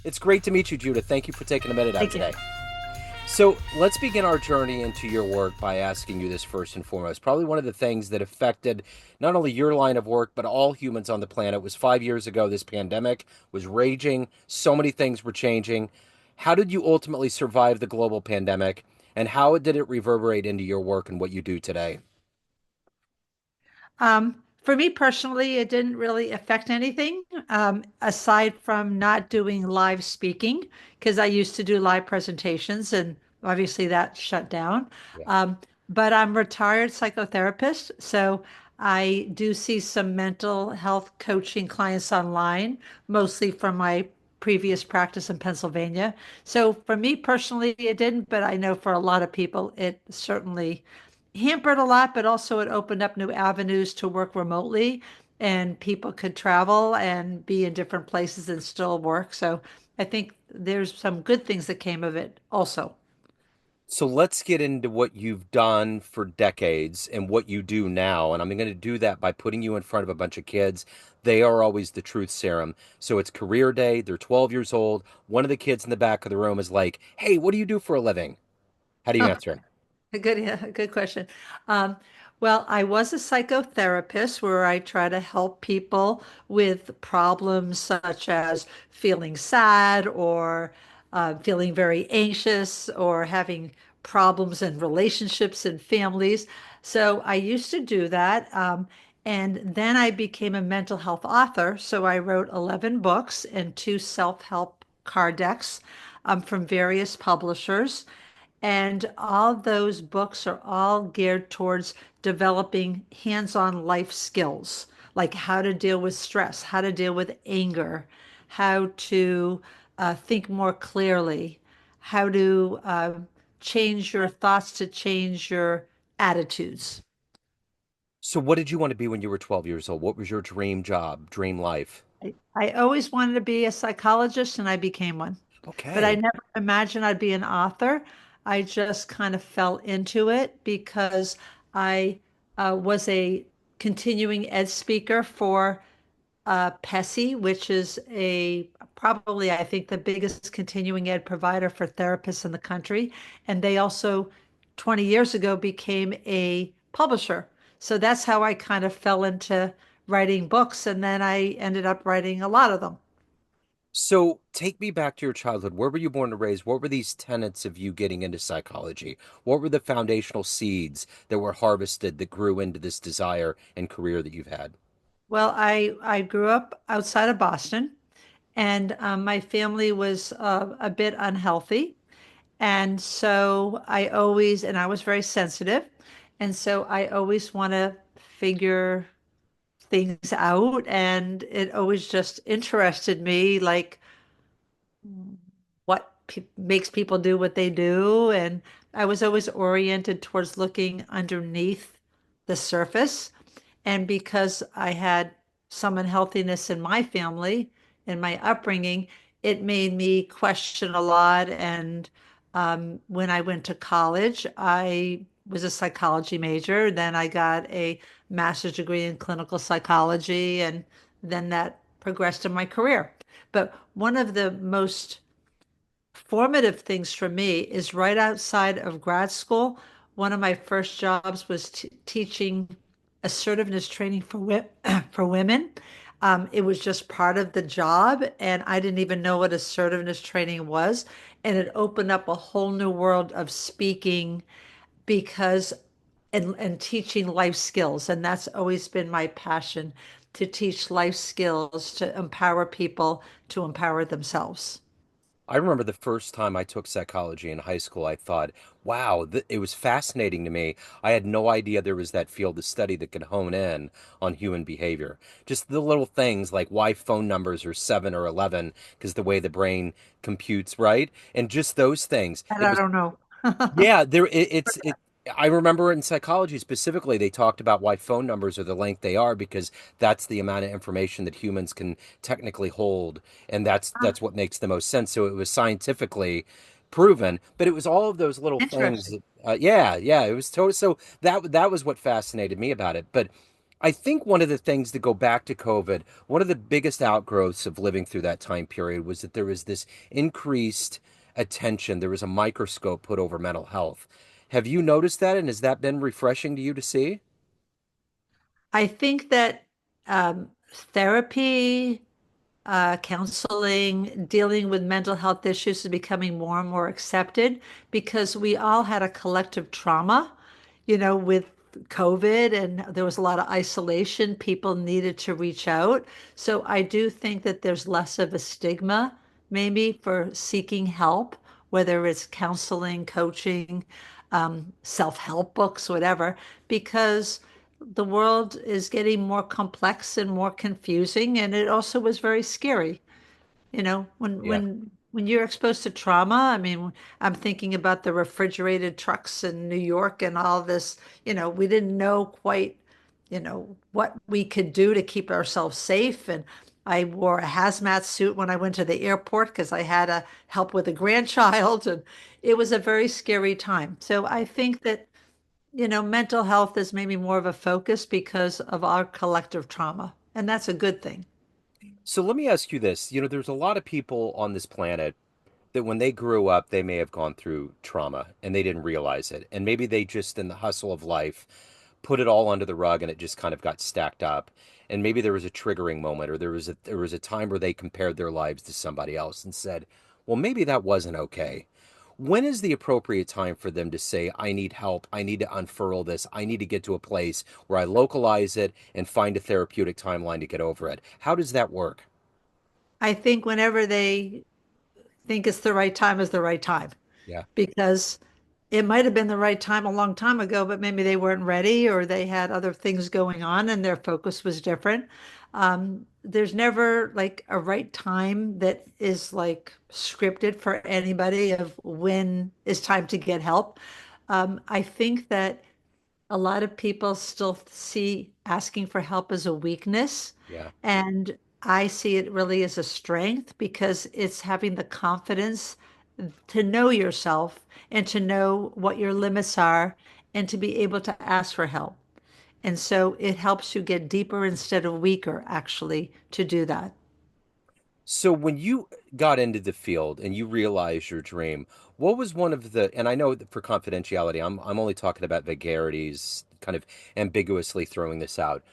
It's great to meet you, Judith. Thank you for taking a minute out Thank you. today. So let's begin our journey into your work by asking you this first and foremost. Probably one of the things that affected not only your line of work, but all humans on the planet was 5 years ago. This pandemic was raging. So many things were changing. How did you ultimately survive the global pandemic? And how did it reverberate into your work and what you do today? For me personally, it didn't really affect anything aside from not doing live speaking because I used to do live presentations and obviously that shut down. Yeah. Um, but I'm retired psychotherapist, so I do see some mental health coaching clients online, mostly from my previous practice in Pennsylvania. So for me personally, it didn't, but I know for a lot of people, it certainly hampered a lot, but also it opened up new avenues to work remotely and people could travel and be in different places and still work. So I think there's some good things that came of it also. So let's get into what you've done for decades and what you do now. And I'm going to do that by putting you in front of a bunch of kids. They are always the truth serum. So it's career day. They're 12 years old. One of the kids in the back of the room is like, "Hey, what do you do for a living?" How do you answer him? Good, yeah, good question. Um, well, I was a psychotherapist where I try to help people with problems such as feeling sad or feeling very anxious or having problems in relationships and families. So I used to do that. And then I became a mental health author. So I wrote 11 books and two self-help card decks from various publishers. And all those books are all geared towards developing hands-on life skills, like how to deal with stress, how to deal with anger, how to think more clearly, how to change your thoughts to change your attitudes. So what did you want to be when you were 12 years old? What was your dream job, dream life? I always wanted to be a psychologist and I became one, but I Okay. never imagined I'd be an author. I just kind of fell into it because I was a continuing ed speaker for PESI, which is a probably, I think, the biggest continuing ed provider for therapists in the country. And they also, 20 years ago, became a publisher. So that's how I kind of fell into writing books. And then I ended up writing a lot of them. So take me back to your childhood. Where were you born and raised? What were these tenets of you getting into psychology? What were the foundational seeds that were harvested that grew into this desire and career that you've had? Well, I grew up outside of Boston, and my family was a bit unhealthy. And so and I was very sensitive. And so I always want to figure things out. And it always just interested me, like what pe makes people do what they do. And I was always oriented towards looking underneath the surface. And because I had some unhealthiness in my family, in my upbringing, it made me question a lot. And when I went to college, I was a psychology major. Then I got a master's degree in clinical psychology, and then that progressed in my career. But one of the most formative things for me is right outside of grad school. One of my first jobs was teaching assertiveness training for for women. It was just part of the job, and I didn't even know what assertiveness training was. And it opened up a whole new world of speaking because and teaching life skills. And that's always been my passion to teach life skills to empower people to empower themselves. I remember the first time I took psychology in high school, I thought, wow, it was fascinating to me. I had no idea there was that field of study that could hone in on human behavior. Just the little things like why phone numbers are 7 or 11, because the way the brain computes, right? And just those things. And It I was don't know. Yeah, it I remember in psychology specifically they talked about why phone numbers are the length they are because that's the amount of information that humans can technically hold and that's what makes the most sense. So it was scientifically proven, but it was all of those little things Interesting. that, yeah, it was totally so that was what fascinated me about it. But I think one of the things to go back to COVID, one of the biggest outgrowths of living through that time period was that there was this increased attention. There was a microscope put over mental health. Have you noticed that? And has that been refreshing to you to see? I think that therapy, counseling, dealing with mental health issues is becoming more and more accepted because we all had a collective trauma, with COVID, and there was a lot of isolation. People needed to reach out. So I do think that there's less of a stigma maybe for seeking help, whether it's counseling, coaching, self-help books, whatever, because the world is getting more complex and more confusing, and it also was very scary. When Yeah. you're exposed to trauma, I mean, I'm thinking about the refrigerated trucks in New York and all this, we didn't know quite, what we could do to keep ourselves safe. And I wore a hazmat suit when I went to the airport because I had to help with a grandchild, and it was a very scary time. So I think that mental health is maybe more of a focus because of our collective trauma, and that's a good thing. So let me ask you this. There's a lot of people on this planet that when they grew up, they may have gone through trauma and they didn't realize it. And maybe they just, in the hustle of life, put it all under the rug and it just kind of got stacked up. And maybe there was a triggering moment or there was a time where they compared their lives to somebody else and said, well, maybe that wasn't okay. When is the appropriate time for them to say, I need help, I need to unfurl this, I need to get to a place where I localize it and find a therapeutic timeline to get over it? How does that work? I think whenever they think it's the right time is the right time, Yeah. because it might have been the right time a long time ago, but maybe they weren't ready or they had other things going on and their focus was different. There's never like a right time that is like scripted for anybody of when it's time to get help. I think that a lot of people still see asking for help as a weakness. Yeah. And I see it really as a strength because it's having the confidence to know yourself and to know what your limits are and to be able to ask for help. And so it helps you get deeper instead of weaker, actually, to do that. So when you got into the field and you realized your dream, what was one of the, and I know that for confidentiality, I'm only talking about vagaries, kind of ambiguously throwing this out.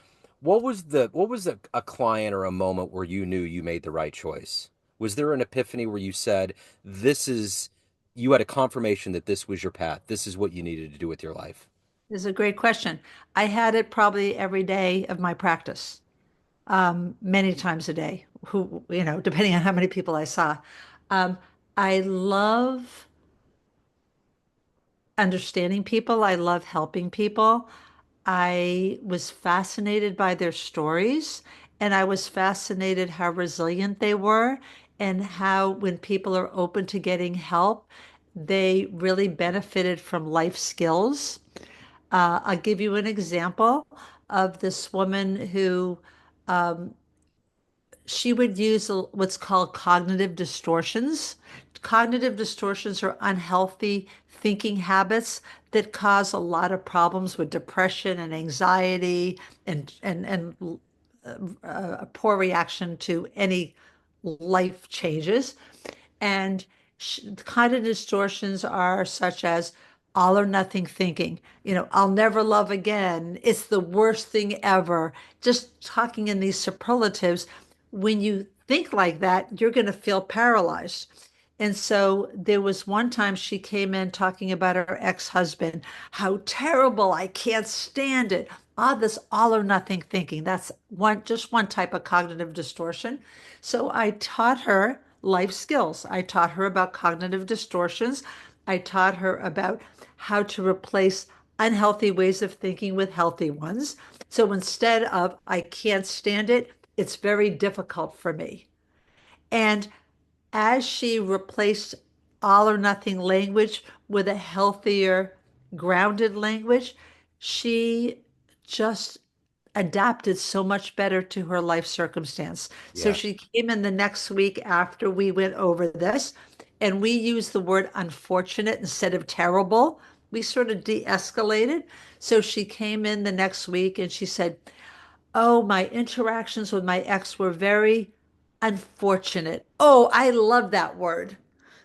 What was a client or a moment where you knew you made the right choice? Was there an epiphany where you said, this is, you had a confirmation that this was your path, this is what you needed to do with your life? This is a great question. I had it probably every day of my practice, many times a day, depending on how many people I saw. Um, I love understanding people. I love helping people. I was fascinated by their stories, and I was fascinated how resilient they were and how when people are open to getting help, they really benefited from life skills. I'll give you an example of this woman who she would use what's called cognitive distortions. Cognitive distortions are unhealthy thinking habits that cause a lot of problems with depression and anxiety and a poor reaction to any life changes. And kind of distortions are such as all or nothing thinking. I'll never love again. It's the worst thing ever. Just talking in these superlatives. When you think like that, you're going to feel paralyzed. And so there was one time she came in talking about her ex-husband, how terrible, I can't stand it. This all or nothing thinking. That's just one type of cognitive distortion. So I taught her life skills. I taught her about cognitive distortions. I taught her about how to replace unhealthy ways of thinking with healthy ones. So instead of I can't stand it, it's very difficult for me. And as she replaced all or nothing language with a healthier, grounded language, she just adapted so much better to her life circumstance. So Yeah. she came in the next week after we went over this, and we used the word unfortunate instead of terrible. We sort of de escalated. So she came in the next week and she said, Oh, my interactions with my ex were very unfortunate. Oh, I love that word.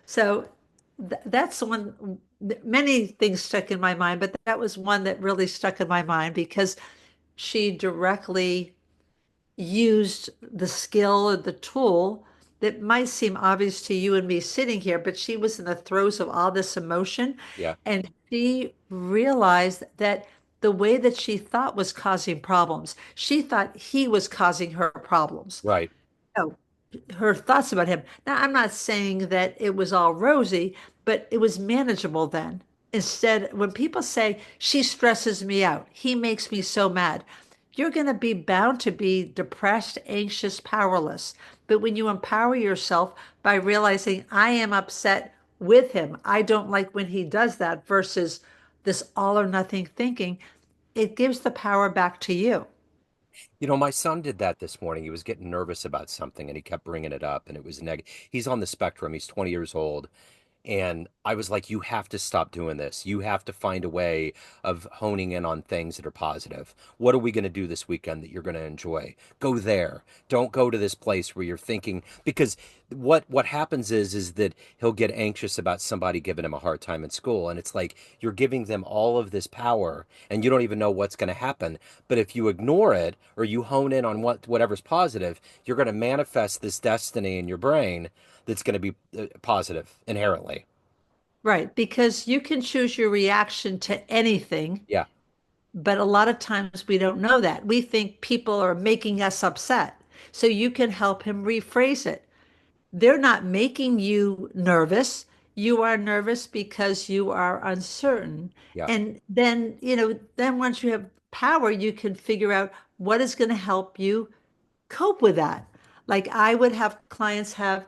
So that's the one, many things stuck in my mind, but that was one that really stuck in my mind because she directly used the skill or the tool that might seem obvious to you and me sitting here, but she was in the throes of all this emotion. Yeah, And she realized that the way that she thought was causing problems, she thought he was causing her problems. right. Oh, her thoughts about him. Now, I'm not saying that it was all rosy, but it was manageable then. Instead, when people say, she stresses me out, he makes me so mad, you're going to be bound to be depressed, anxious, powerless. But when you empower yourself by realizing, I am upset with him, I don't like when he does that, versus this all or nothing thinking, it gives the power back to you. You know, my son did that this morning. He was getting nervous about something and he kept bringing it up and it was negative. He's on the spectrum. He's 20 years old. And I was like, you have to stop doing this. You have to find a way of honing in on things that are positive. What are we going to do this weekend that you're going to enjoy? Go there. Don't go to this place where you're thinking because what happens is that he'll get anxious about somebody giving him a hard time in school and it's like you're giving them all of this power and you don't even know what's going to happen. But if you ignore it or you hone in on whatever's positive, you're going to manifest this destiny in your brain that's going to be positive inherently. Right, because you can choose your reaction to anything, Yeah, but a lot of times we don't know that. We think people are making us upset. So you can help him rephrase it. They're not making you nervous. You are nervous because you are uncertain. yeah, And then, then once you have power, you can figure out what is going to help you cope with that. Like I would have clients have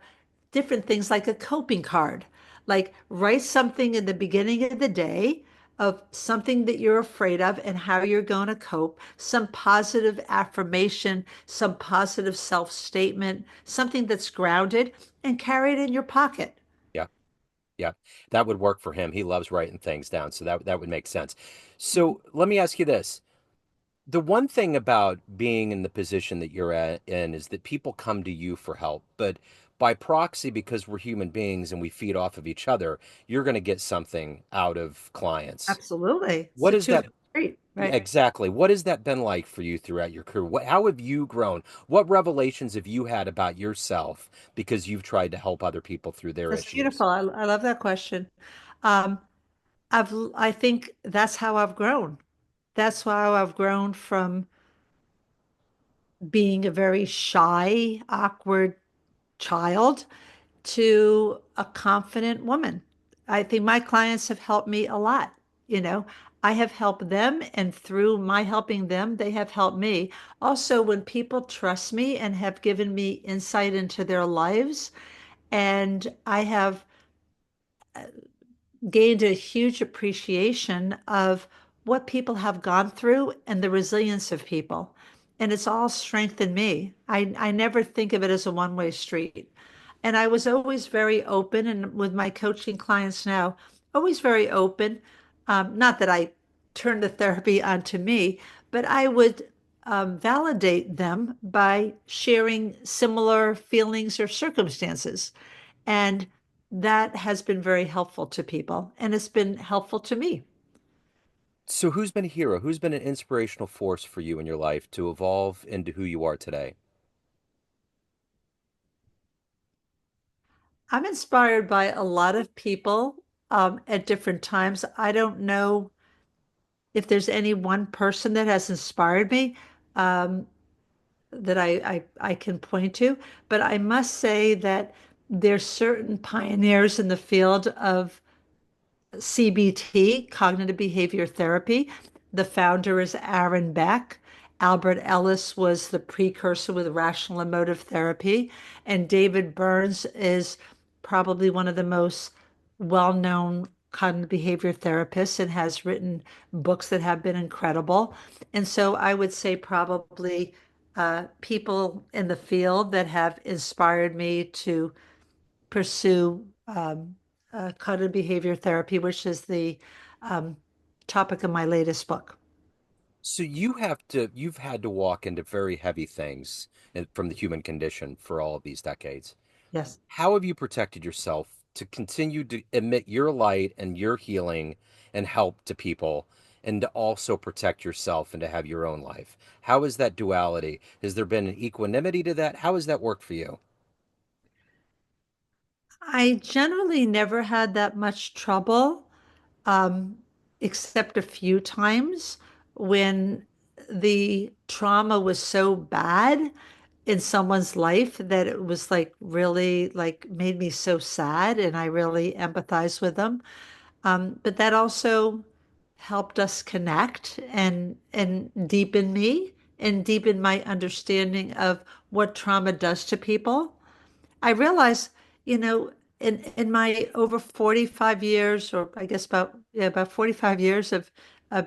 different things like a coping card, like write something in the beginning of the day of something that you're afraid of and how you're going to cope, some positive affirmation, some positive self-statement, something that's grounded, and carry it in your pocket. yeah, yeah. That would work for him. He loves writing things down, so that would make sense. So let me ask you this. The one thing about being in the position that in is that people come to you for help, but by proxy, because we're human beings and we feed off of each other, you're going to get something out of clients. Absolutely. It's What a is two-way that? street, Yeah, right? exactly. What has that been like for you throughout your career? How have you grown? What revelations have you had about yourself because you've tried to help other people through their That's issues? beautiful. I love that question. Um, I think that's how I've grown. That's how I've grown from being a very shy, awkward child to a confident woman. I think my clients have helped me a lot. You know, I have helped them, and through my helping them, they have helped me. Also, when people trust me and have given me insight into their lives, and I have gained a huge appreciation of what people have gone through and the resilience of people. And it's all strengthened me. I never think of it as a one-way street. And I was always very open, and with my coaching clients now, always very open. Not that I turned the therapy onto me, but I would validate them by sharing similar feelings or circumstances. And that has been very helpful to people, and it's been helpful to me. So, who's been a hero? Who's been an inspirational force for you in your life to evolve into who you are today? I'm inspired by a lot of people at different times. I don't know if there's any one person that has inspired me that I can point to, but I must say that there's certain pioneers in the field of CBT, cognitive behavior therapy. The founder is Aaron Beck. Albert Ellis was the precursor with rational emotive therapy. And David Burns is probably one of the most well-known cognitive behavior therapists and has written books that have been incredible. And so I would say probably people in the field that have inspired me to pursue cognitive behavior therapy, which is the um, topic of my latest book. So you've had to walk into very heavy things from the human condition for all of these decades. Yes. How have you protected yourself to continue to emit your light and your healing and help to people, and to also protect yourself and to have your own life? How is that duality? Has there been an equanimity to that? How has that worked for you? I generally never had that much trouble, um, except a few times when the trauma was so bad in someone's life that it was like really like made me so sad and I really empathized with them. But that also helped us connect and deepen me and deepen my understanding of what trauma does to people. I realize, you know, in my over 45 years, or I guess about yeah, about 45 years of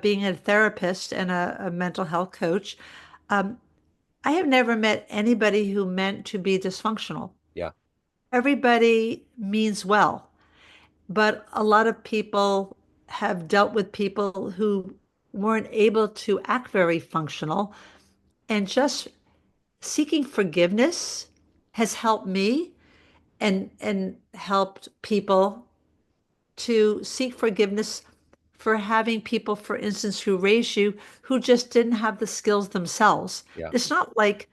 being a therapist and a mental health coach, um, I have never met anybody who meant to be dysfunctional. Yeah, Everybody means well, but a lot of people have dealt with people who weren't able to act very functional, and just seeking forgiveness has helped me and helped people to seek forgiveness for having people, for instance, who raised you who just didn't have the skills themselves. yeah, It's not like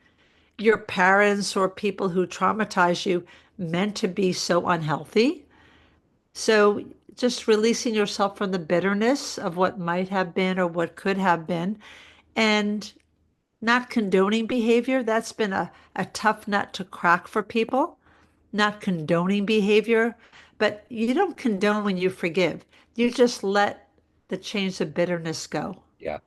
your parents or people who traumatize you meant to be so unhealthy. So just releasing yourself from the bitterness of what might have been or what could have been, and not condoning behavior. That's been a tough nut to crack for people. Not condoning behavior, but you don't condone when you forgive. You just let the chains of bitterness go. yeah.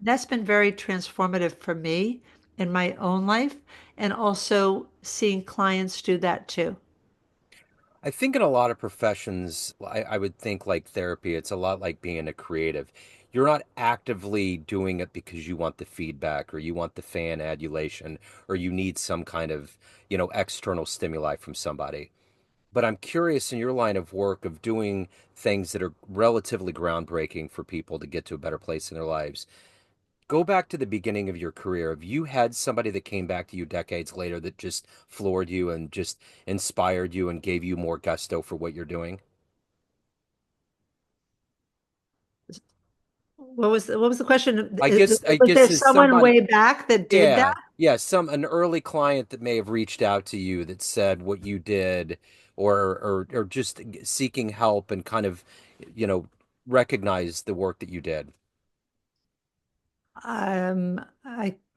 That's been very transformative for me in my own life, and also seeing clients do that too. I think in a lot of professions, I would think like therapy, it's a lot like being a creative. You're not actively doing it because you want the feedback or you want the fan adulation or you need some kind of, external stimuli from somebody. But I'm curious in your line of work of doing things that are relatively groundbreaking for people to get to a better place in their lives. Go back to the beginning of your career. Have you had somebody that came back to you decades later that just floored you and just inspired you and gave you more gusto for what you're doing? What was the question? I Was there guess is someone somebody, way back that did that? yeah, yeah, an early client that may have reached out to you that said what you did, or just seeking help and kind of, you know, recognize the work that you did.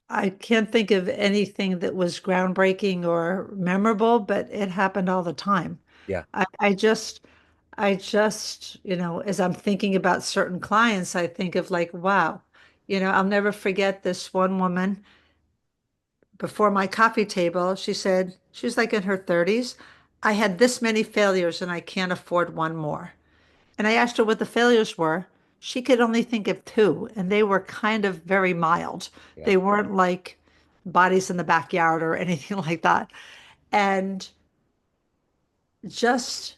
I can't think of anything that was groundbreaking or memorable, but it happened all the time. Yeah, I just, as I'm thinking about certain clients, I think of like, wow, I'll never forget this one woman before my coffee table. She said, she was like in her 30s. I had this many failures and I can't afford one more. And I asked her what the failures were. She could only think of two, and they were kind of very mild. yeah, They weren't like bodies in the backyard or anything like that. And just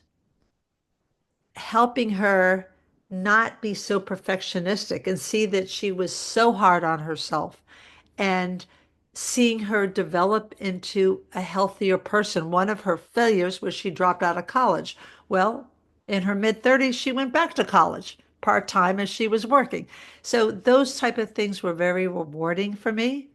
helping her not be so perfectionistic and see that she was so hard on herself, and seeing her develop into a healthier person. One of her failures was she dropped out of college. Well, in her mid 30s, she went back to college part-time as she was working. So those type of things were very rewarding for me.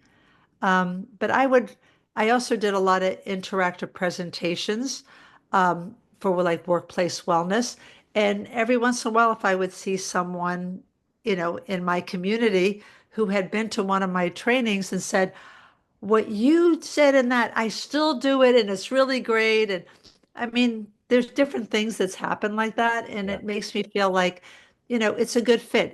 But I also did a lot of interactive presentations for like workplace wellness. And every once in a while, if I would see someone, in my community who had been to one of my trainings and said, what you said in that, I still do it and it's really great. And I mean, there's different things that's happened like that, and yeah, it makes me feel like, it's a good fit.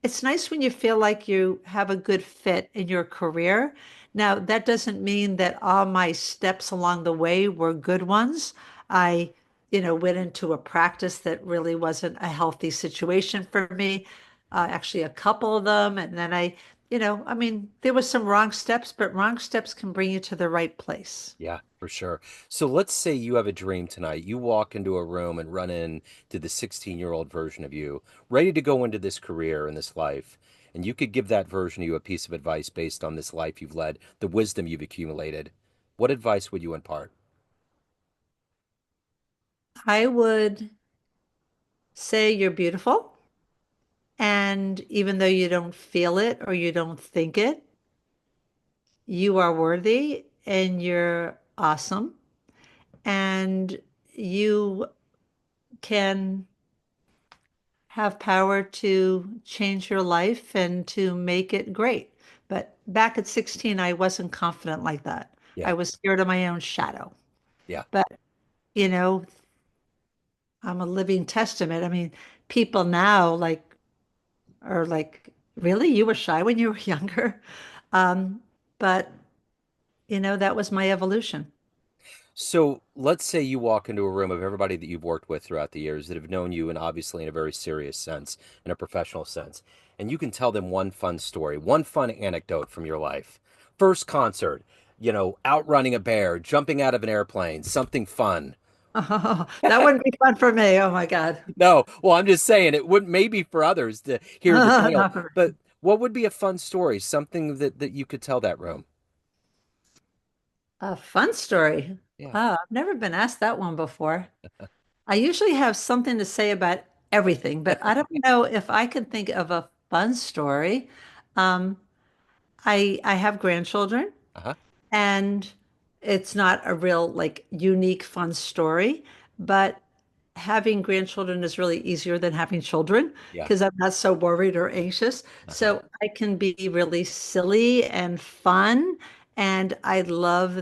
It's nice when you feel like you have a good fit in your career. Now, that doesn't mean that all my steps along the way were good ones. I, went into a practice that really wasn't a healthy situation for me, actually a couple of them, and then I mean, there was some wrong steps, but wrong steps can bring you to the right place. yeah, for sure. So let's say you have a dream tonight. You walk into a room and run in to the 16-year-old version of you, ready to go into this career and this life. and you could give that version of you a piece of advice based on this life you've led, the wisdom you've accumulated, what advice would you impart? I would say you're beautiful. And even though you don't feel it or you don't think it, you are worthy and you're awesome. And you can have power to change your life and to make it great. But back at 16, I wasn't confident like that. Yeah, I was scared of my own shadow. yeah. But, you know, I'm a living testament. I mean, people now are like, really? You were shy when you were younger? Um, but, that was my evolution. So let's say you walk into a room of everybody that you've worked with throughout the years that have known you, and obviously in a very serious sense, in a professional sense, and you can tell them one fun story, one fun anecdote from your life. First concert, outrunning a bear, jumping out of an airplane, something fun. Oh, that wouldn't be fun for me. Oh my God. No, well, I'm just saying it would maybe for others to hear the tale, Not for but me. what would be a fun story, something that you could tell that room? A fun story. Yeah. Wow, I've never been asked that one before. I usually have something to say about everything, but I don't know if I can think of a fun story. Um, I have grandchildren, Uh-huh. and it's not a real like unique fun story, but having grandchildren is really easier than having children Yeah. because I'm not so worried or anxious. Uh-huh. So I can be really silly and fun. And I love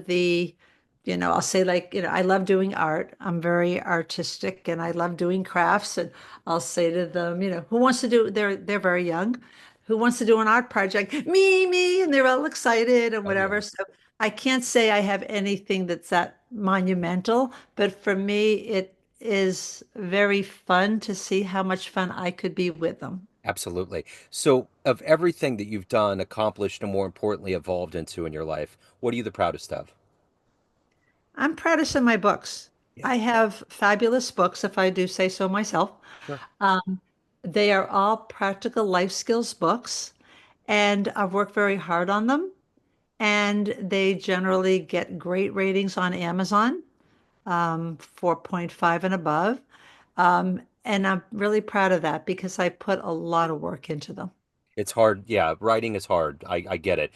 I'll say like, I love doing art. I'm very artistic and I love doing crafts. And I'll say to them, who wants to do, they're very young. Who wants to do an art project? Me. And they're all excited and Oh yeah. whatever. So I can't say I have anything that's that monumental, but for me, it is very fun to see how much fun I could be with them. Absolutely. So, of everything that you've done, accomplished, and more importantly, evolved into in your life, what are you the proudest of? I'm proudest of my books. Yeah, I have fabulous books, if I do say so myself. sure. Um, they are all practical life skills books, and I've worked very hard on them. And they generally get great ratings on Amazon, 4.5 and above. And I'm really proud of that because I put a lot of work into them. It's hard. Yeah, writing is hard. I get it.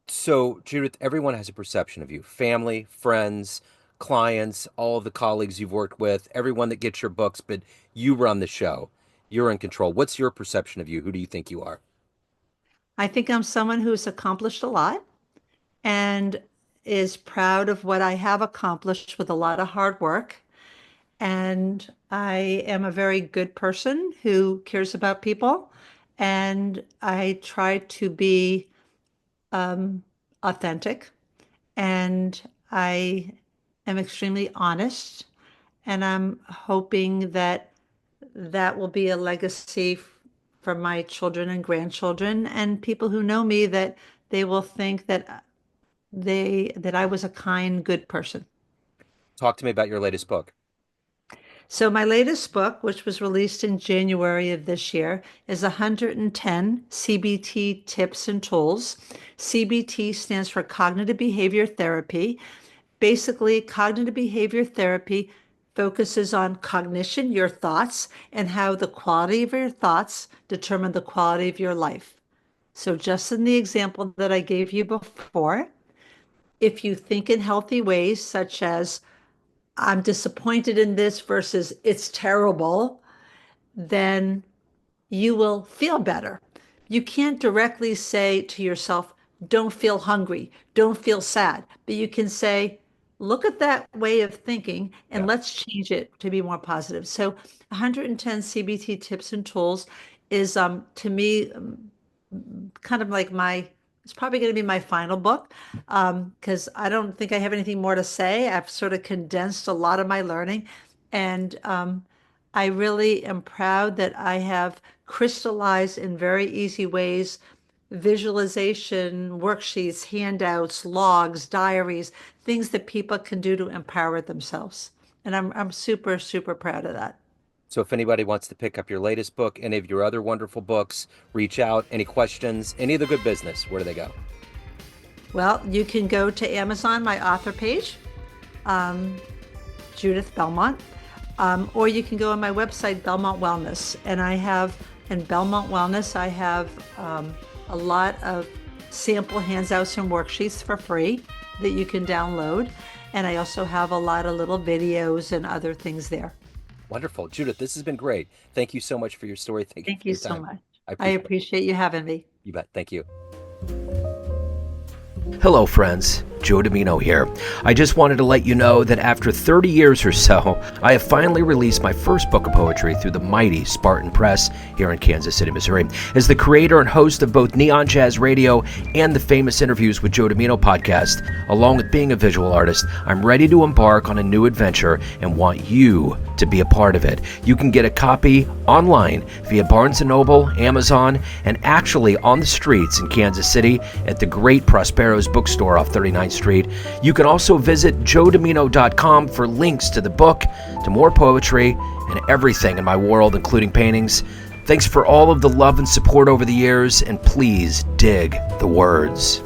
So, Judith, everyone has a perception of you. Family, friends, clients, all of the colleagues you've worked with, everyone that gets your books, but you run the show. You're in control. What's your perception of you? Who do you think you are? I think I'm someone who's accomplished a lot and is proud of what I have accomplished with a lot of hard work. And I am a very good person who cares about people. And I try to be um, authentic. And I am extremely honest. And I'm hoping that that will be a legacy for my children and grandchildren and people who know me that they will think that I was a kind, good person. Talk to me about your latest book. So my latest book, which was released in January of this year, is 110 CBT tips and tools. CBT stands for cognitive behavior therapy. Basically, cognitive behavior therapy focuses on cognition, your thoughts, and how the quality of your thoughts determine the quality of your life. So just in the example that I gave you before, if you think in healthy ways, such as I'm disappointed in this versus it's terrible, then you will feel better. You can't directly say to yourself, don't feel hungry, don't feel sad, but you can say, look at that way of thinking and Yeah. let's change it to be more positive. So 110 CBT tips and tools is to me kind of like it's probably going to be my final book because I don't think I have anything more to say. I've sort of condensed a lot of my learning, and I really am proud that I have crystallized in very easy ways visualization, worksheets, handouts, logs, diaries, things that people can do to empower themselves. And I'm super, super proud of that. So if anybody wants to pick up your latest book, any of your other wonderful books, reach out. Any questions, any of the good business, where do they go? Well, you can go to Amazon, my author page, um, Judith Belmont, or you can go on my website, Belmont Wellness. And in Belmont Wellness, I have a lot of sample handouts and worksheets for free that you can download. And I also have a lot of little videos and other things there. Wonderful. Judith, this has been great. Thank you so much for your story. Thank you Thank for you your so time. much. I I appreciate it. appreciate you having me. You bet. Thank you. Hello, friends. Joe Dimino here. I just wanted to let you know that after 30 years or so, I have finally released my first book of poetry through the mighty Spartan Press here in Kansas City, Missouri. As the creator and host of both Neon Jazz Radio and the Famous Interviews with Joe Dimino podcast, along with being a visual artist, I'm ready to embark on a new adventure and want you to be a part of it. You can get a copy online via Barnes & Noble, Amazon, and actually on the streets in Kansas City at the great Prospero's bookstore off 39th Street. You can also visit joedimino.com for links to the book, to more poetry, and everything in my world, including paintings. Thanks for all of the love and support over the years, and please dig the words.